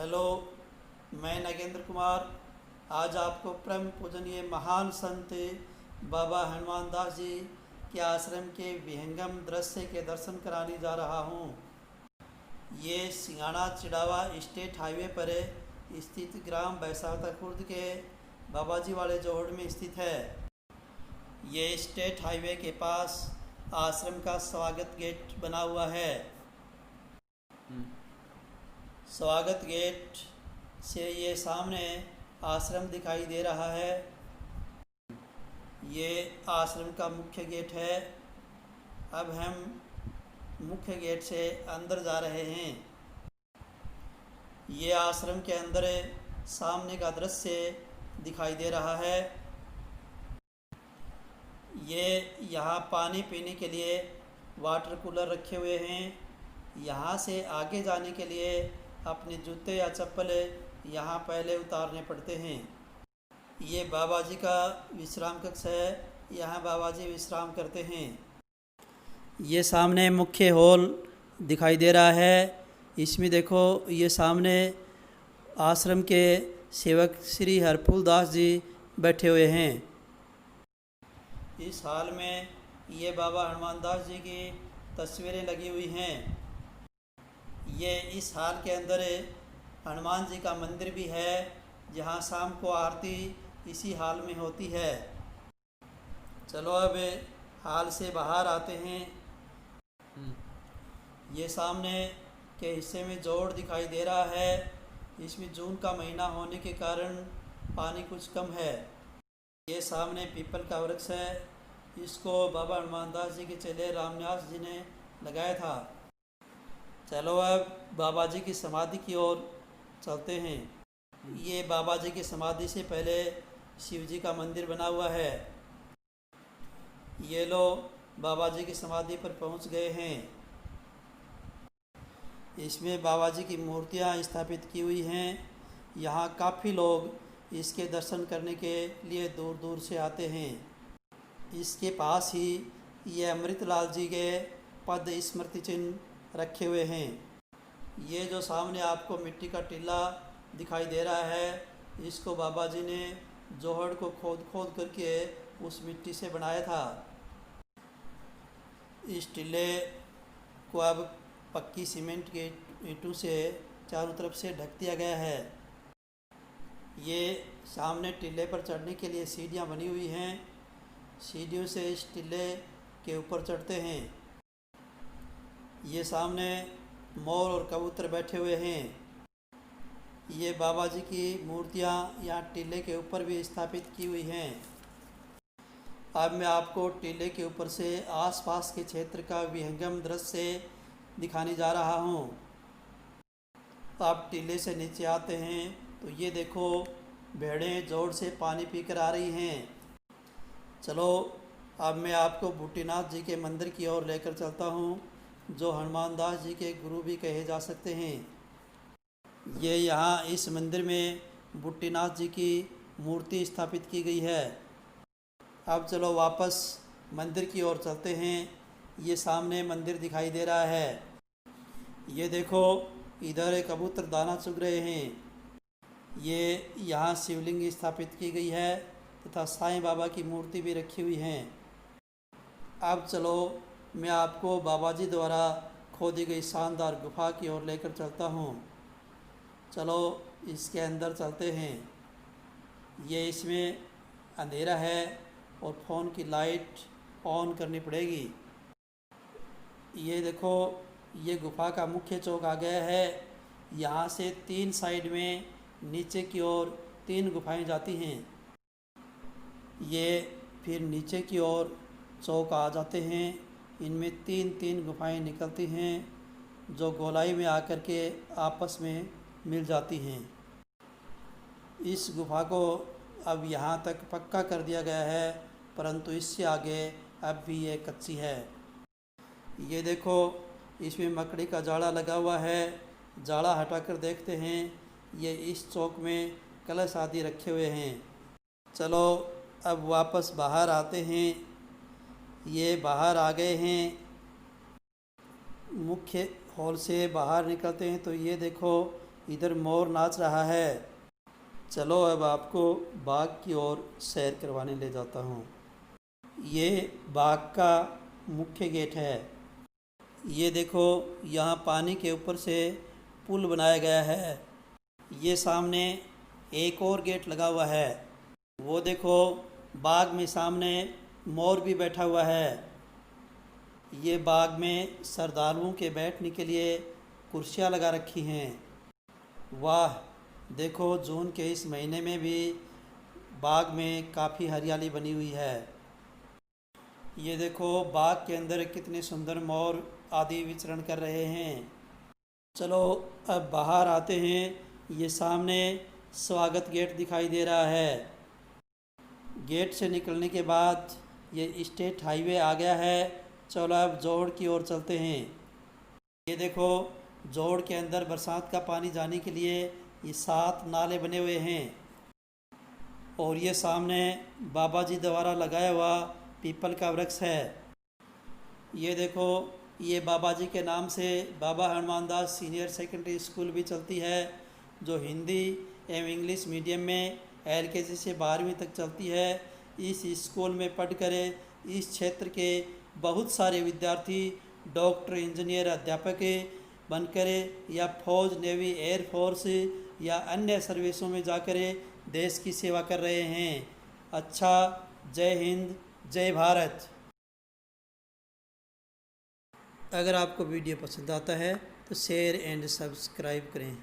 Hello, मैं नागेंद्र कुमार आज आपको परम पूजनीय महान संत बाबा हनुमान दास जी के आश्रम के विहंगम दृश्य के दर्शन कराने जा रहा हूँ। ये सिंगाड़ा चिड़ावा स्टेट हाईवे पर स्थित ग्राम बैसाखा खुर्द के बाबाजी वाले जोहड़ में स्थित है। ये स्टेट हाईवे के पास आश्रम का स्वागत गेट बना हुआ है। स्वागत गेट से ये सामने आश्रम दिखाई दे रहा है। ये आश्रम का मुख्य गेट है। अब हम मुख्य गेट से अंदर जा रहे हैं। ये आश्रम के अंदर सामने का दृश्य दिखाई दे रहा है। ये यहाँ पानी पीने के लिए वाटर कूलर रखे हुए हैं। यहाँ से आगे जाने के लिए अपने जूते या चप्पल यहाँ पहले उतारने पड़ते हैं। ये बाबा जी का विश्राम कक्ष है। यहाँ बाबा जी विश्राम करते हैं। ये सामने मुख्य हॉल दिखाई दे रहा है। इसमें देखो, ये सामने आश्रम के सेवक श्री हरफूल दास जी बैठे हुए हैं। इस हाल में ये बाबा हनुमान दास जी की तस्वीरें लगी हुई हैं। ये इस हाल के अंदर हनुमान जी का मंदिर भी है, जहाँ शाम को आरती इसी हाल में होती है। चलो अब हाल से बाहर आते हैं। ये सामने के हिस्से में जोड़ दिखाई दे रहा है। इसमें जून का महीना होने के कारण पानी कुछ कम है। ये सामने पीपल का वृक्ष है। इसको बाबा हनुमान दास जी के चेले रामनिवास जी ने लगाया था। चलो अब बाबा जी की समाधि की ओर चलते हैं। ये बाबा जी की समाधि से पहले शिव जी का मंदिर बना हुआ है। ये लोग बाबा जी की समाधि पर पहुंच गए हैं। इसमें बाबा जी की मूर्तियां स्थापित की हुई हैं। यहाँ काफ़ी लोग इसके दर्शन करने के लिए दूर दूर से आते हैं। इसके पास ही ये अमृतलाल जी के पद स्मृति चिन्ह रखे हुए हैं। ये जो सामने आपको मिट्टी का टीला दिखाई दे रहा है, इसको बाबा जी ने जोहड़ को खोद खोद करके उस मिट्टी से बनाया था। इस टीले को अब पक्की सीमेंट के ईंटों से चारों तरफ से ढक दिया गया है। ये सामने टीले पर चढ़ने के लिए सीढ़ियाँ बनी हुई हैं। सीढ़ियों से इस टीले के ऊपर चढ़ते हैं। ये सामने मोर और कबूतर बैठे हुए हैं। ये बाबा जी की मूर्तियाँ यहाँ टीले के ऊपर भी स्थापित की हुई हैं। अब मैं आपको टीले के ऊपर से आसपास के क्षेत्र का विहंगम दृश्य दिखाने जा रहा हूँ। आप टीले से नीचे आते हैं तो ये देखो, भेड़ें जोर से पानी पीकर आ रही हैं। चलो अब मैं आपको बूटीनाथ जी के मंदिर की ओर लेकर चलता हूँ, जो हनुमान दास जी के गुरु भी कहे जा सकते हैं। ये यहाँ इस मंदिर में बूटीनाथ जी की मूर्ति स्थापित की गई है। अब चलो वापस मंदिर की ओर चलते हैं। ये सामने मंदिर दिखाई दे रहा है। ये देखो, इधर एक कबूतर दाना चुग रहे हैं। ये यहाँ शिवलिंग स्थापित की गई है तथा साईं बाबा की मूर्ति भी रखी हुई है। अब चलो मैं आपको बाबा जी द्वारा खोदी गई शानदार गुफा की ओर लेकर चलता हूँ। चलो इसके अंदर चलते हैं। ये इसमें अंधेरा है और फ़ोन की लाइट ऑन करनी पड़ेगी। ये देखो, ये गुफा का मुख्य चौक आ गया है। यहाँ से 3 साइड में नीचे की ओर 3 गुफाएं जाती हैं। ये फिर नीचे की ओर चौक आ जाते हैं। इनमें 3 गुफाएं निकलती हैं, जो गोलाई में आकर के आपस में मिल जाती हैं। इस गुफा को अब यहाँ तक पक्का कर दिया गया है, परंतु इससे आगे अब भी ये कच्ची है। ये देखो, इसमें मकड़ी का जाड़ा लगा हुआ है। जाड़ा हटाकर देखते हैं। ये इस चौक में कलश आदि रखे हुए हैं। चलो अब वापस बाहर आते हैं। ये बाहर आ गए हैं। मुख्य हॉल से बाहर निकलते हैं तो ये देखो, इधर मोर नाच रहा है। चलो अब आपको बाग की ओर सैर करवाने ले जाता हूँ। ये बाग का मुख्य गेट है। ये देखो, यहाँ पानी के ऊपर से पुल बनाया गया है। ये सामने एक और गेट लगा हुआ है। वो देखो, बाग में सामने मोर भी बैठा हुआ है। ये बाग में श्रद्धालुओं के बैठने के लिए कुर्सियाँ लगा रखी हैं। वाह, देखो जून के इस महीने में भी बाग में काफ़ी हरियाली बनी हुई है। ये देखो, बाग के अंदर कितने सुंदर मोर आदि विचरण कर रहे हैं। चलो अब बाहर आते हैं। ये सामने स्वागत गेट दिखाई दे रहा है। गेट से निकलने के बाद ये स्टेट हाईवे आ गया है। चलो अब जोड़ की ओर चलते हैं। ये देखो, जोड़ के अंदर बरसात का पानी जाने के लिए ये 7 नाले बने हुए हैं। और ये सामने बाबा जी द्वारा लगाया हुआ पीपल का वृक्ष है। ये देखो, ये बाबा जी के नाम से बाबा हनुमान दास सीनियर सेकेंडरी स्कूल भी चलती है, जो हिंदी एवं इंग्लिश मीडियम में LKG से 12वीं तक चलती है। इस स्कूल में पढ़कर इस क्षेत्र के बहुत सारे विद्यार्थी डॉक्टर, इंजीनियर, अध्यापक बनकर या फौज, नेवी, एयरफोर्स या अन्य सर्विसों में जाकर देश की सेवा कर रहे हैं। अच्छा, जय हिंद, जय भारत। अगर आपको वीडियो पसंद आता है तो शेयर एंड सब्सक्राइब करें।